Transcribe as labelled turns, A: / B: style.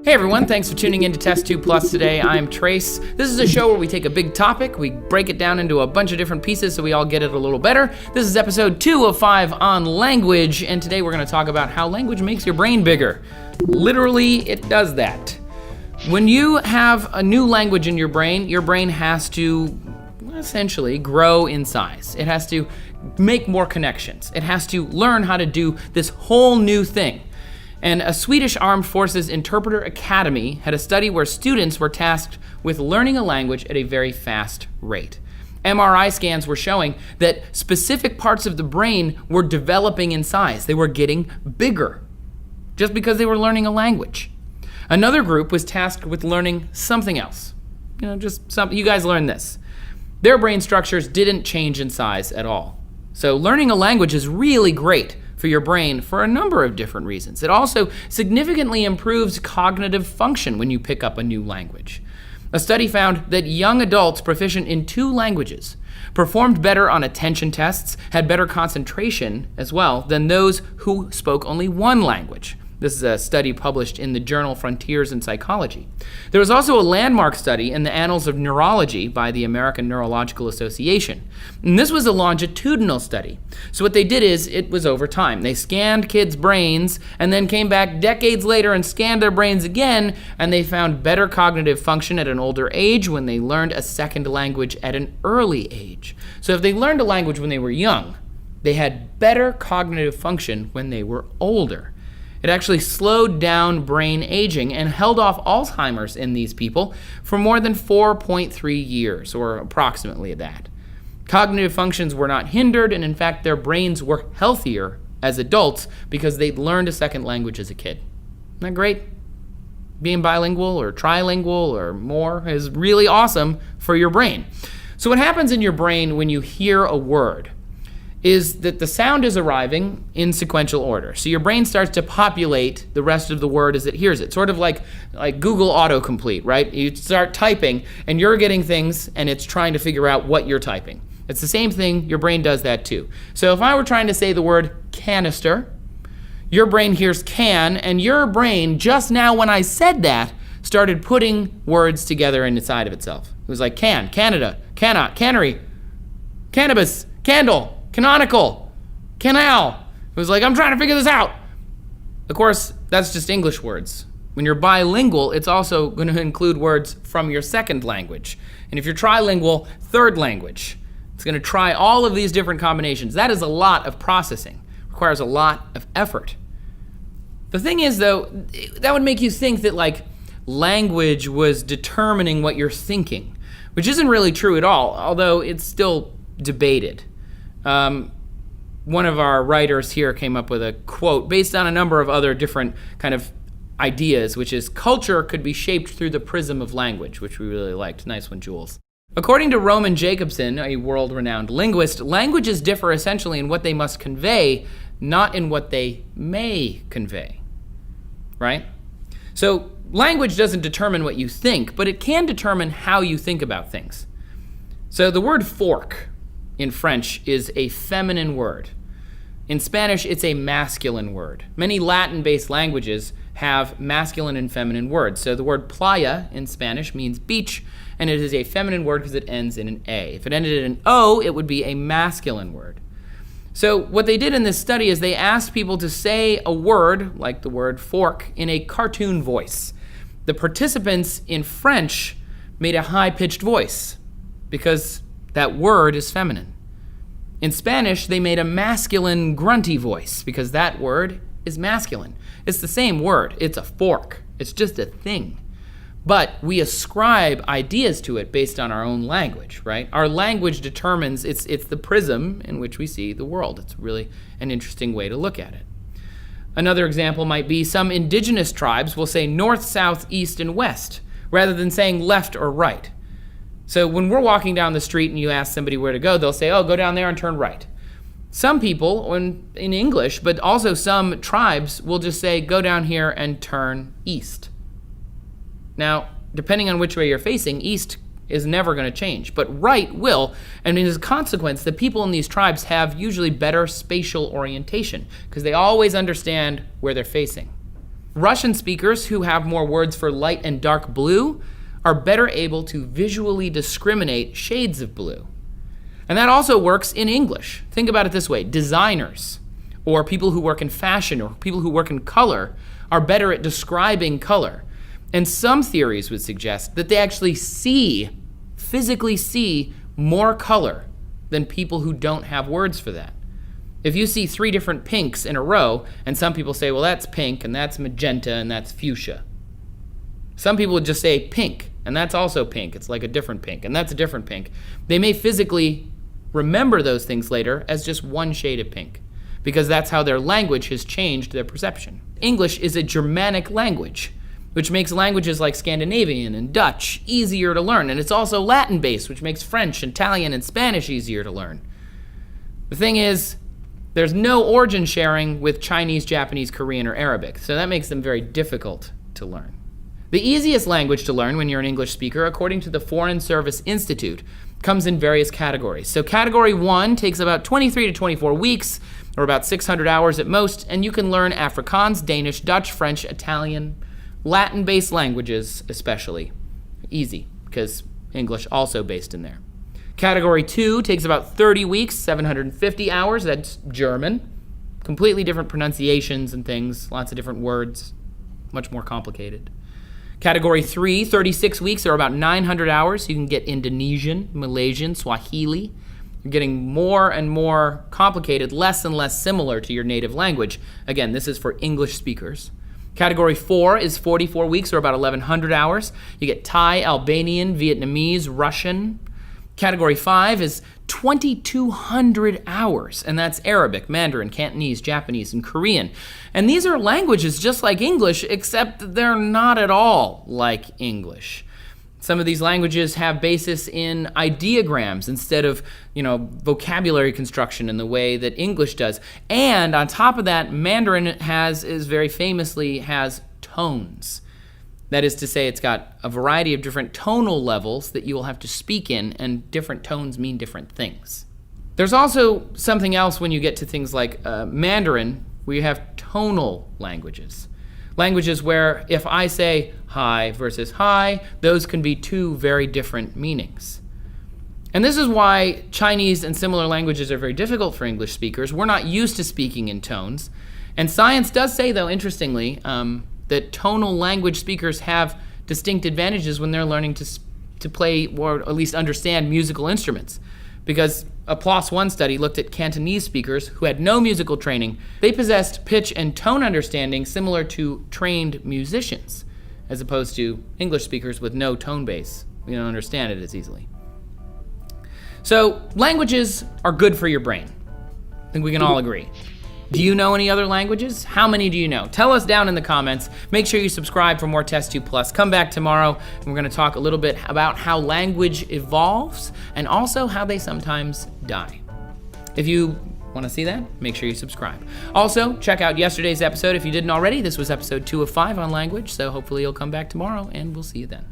A: Hey everyone, thanks for tuning in to Test 2 Plus today. I'm Trace. This is a show where we take a big topic, we break it down into a bunch of different pieces so we all get it a little better. This is episode 2 of 5 on language, and today we're going to talk about how language makes your brain bigger. Literally, it does that. When you have a new language in your brain has to essentially grow in size. It has to make more connections. It has to learn how to do this whole new thing. And a Swedish Armed Forces Interpreter Academy had a study where students were tasked with learning a language at a very fast rate. MRI scans were showing that specific parts of the brain were developing in size. They were getting bigger just because they were learning a language. Another group was tasked with learning something else. Just something. You guys learned this. Their brain structures didn't change in size at all. So learning a language is really great for your brain for a number of different reasons. It also significantly improves cognitive function when you pick up a new language. A study found that young adults proficient in 2 languages performed better on attention tests, had better concentration as well than those who spoke only 1 language. This is a study published in the journal Frontiers in Psychology. There was also a landmark study in the Annals of Neurology by the American Neurological Association. And this was a longitudinal study. So what they did is, it was over time. They scanned kids' brains and then came back decades later and scanned their brains again, and they found better cognitive function at an older age when they learned a second language at an early age. So if they learned a language when they were young, they had better cognitive function when they were older. It actually slowed down brain aging and held off Alzheimer's in these people for more than 4.3 years, or approximately that. Cognitive functions were not hindered, and in fact, their brains were healthier as adults because they'd learned a second language as a kid. Isn't that great? Being bilingual or trilingual or more is really awesome for your brain. So what happens in your brain when you hear a word is that the sound is arriving in sequential order. So your brain starts to populate the rest of the word as it hears it, sort of like Google autocomplete, right? You start typing and you're getting things and it's trying to figure out what you're typing. It's the same thing, your brain does that too. So if I were trying to say the word canister, your brain hears can, and your brain just now when I said that started putting words together inside of itself. It was like can, Canada, cannot, cannery, cannabis, candle, canonical, canal. It was like, I'm trying to figure this out. Of course, that's just English words. When you're bilingual, it's also going to include words from your second language. And if you're trilingual, third language. It's going to try all of these different combinations. That is a lot of processing. It requires a lot of effort. The thing is, though, that would make you think that language was determining what you're thinking, which isn't really true at all, although it's still debated. One of our writers here came up with a quote based on a number of other different kind of ideas, which is, culture could be shaped through the prism of language, which we really liked. Nice one, Jules. According to Roman Jacobson, a world-renowned linguist, languages differ essentially in what they must convey, not in what they may convey, right? So language doesn't determine what you think, but it can determine how you think about things. So the word fork in French is a feminine word. In Spanish, it's a masculine word. Many Latin-based languages have masculine and feminine words. So the word playa in Spanish means beach, and it is a feminine word because it ends in an A. If it ended in an O, it would be a masculine word. So what they did in this study is they asked people to say a word, like the word fork, in a cartoon voice. The participants in French made a high-pitched voice because that word is feminine. In Spanish, they made a masculine grunty voice because that word is masculine. It's the same word. It's a fork. It's just a thing. But we ascribe ideas to it based on our own language, right? Our language determines, it's the prism in which we see the world. It's really an interesting way to look at it. Another example might be some indigenous tribes will say north, south, east, and west, rather than saying left or right. So when we're walking down the street and you ask somebody where to go, they'll say, oh, go down there and turn right. Some people, in English, but also some tribes, will just say, go down here and turn east. Now, depending on which way you're facing, east is never going to change, but right will, and as a consequence, the people in these tribes have usually better spatial orientation because they always understand where they're facing. Russian speakers who have more words for light and dark blue are better able to visually discriminate shades of blue. And that also works in English. Think about it this way. Designers, or people who work in fashion, or people who work in color, are better at describing color. And some theories would suggest that they actually physically see more color than people who don't have words for that. If you see 3 different pinks in a row, and some people say, well, that's pink, and that's magenta, and that's fuchsia. Some people would just say pink, and that's also pink. It's like a different pink, and that's a different pink. They may physically remember those things later as just one shade of pink, because that's how their language has changed their perception. English is a Germanic language, which makes languages like Scandinavian and Dutch easier to learn, and it's also Latin-based, which makes French, Italian, and Spanish easier to learn. The thing is, there's no origin sharing with Chinese, Japanese, Korean, or Arabic, so that makes them very difficult to learn. The easiest language to learn when you're an English speaker, according to the Foreign Service Institute, comes in various categories. So category 1 takes about 23 to 24 weeks, or about 600 hours at most, and you can learn Afrikaans, Danish, Dutch, French, Italian, Latin-based languages especially. Easy, because English also based in there. Category 2 takes about 30 weeks, 750 hours, that's German. Completely different pronunciations and things, lots of different words, much more complicated. Category 3, 36 weeks or about 900 hours. You can get Indonesian, Malaysian, Swahili. You're getting more and more complicated, less and less similar to your native language. Again, this is for English speakers. Category 4 is 44 weeks or about 1,100 hours. You get Thai, Albanian, Vietnamese, Russian. Category 5 is 2,200 hours, and that's Arabic, Mandarin, Cantonese, Japanese, and Korean. And these are languages just like English, except they're not at all like English. Some of these languages have basis in ideograms instead of, vocabulary construction in the way that English does. And on top of that, Mandarin very famously has tones. That is to say, it's got a variety of different tonal levels that you will have to speak in, and different tones mean different things. There's also something else when you get to things like Mandarin, where you have tonal languages. Languages where if I say hi versus hi, those can be 2 very different meanings. And this is why Chinese and similar languages are very difficult for English speakers. We're not used to speaking in tones. And science does say, though, interestingly, that tonal language speakers have distinct advantages when they're learning to play or at least understand musical instruments. Because a PLOS One study looked at Cantonese speakers who had no musical training. They possessed pitch and tone understanding similar to trained musicians, as opposed to English speakers with no tone base. We don't understand it as easily. So languages are good for your brain. I think we can all agree. Do you know any other languages? How many do you know? Tell us down in the comments. Make sure you subscribe for more Test 2 Plus. Come back tomorrow, and we're going to talk a little bit about how language evolves and also how they sometimes die. If you want to see that, make sure you subscribe. Also, check out yesterday's episode if you didn't already. This was episode 2 of 5 on language, so hopefully you'll come back tomorrow, and we'll see you then.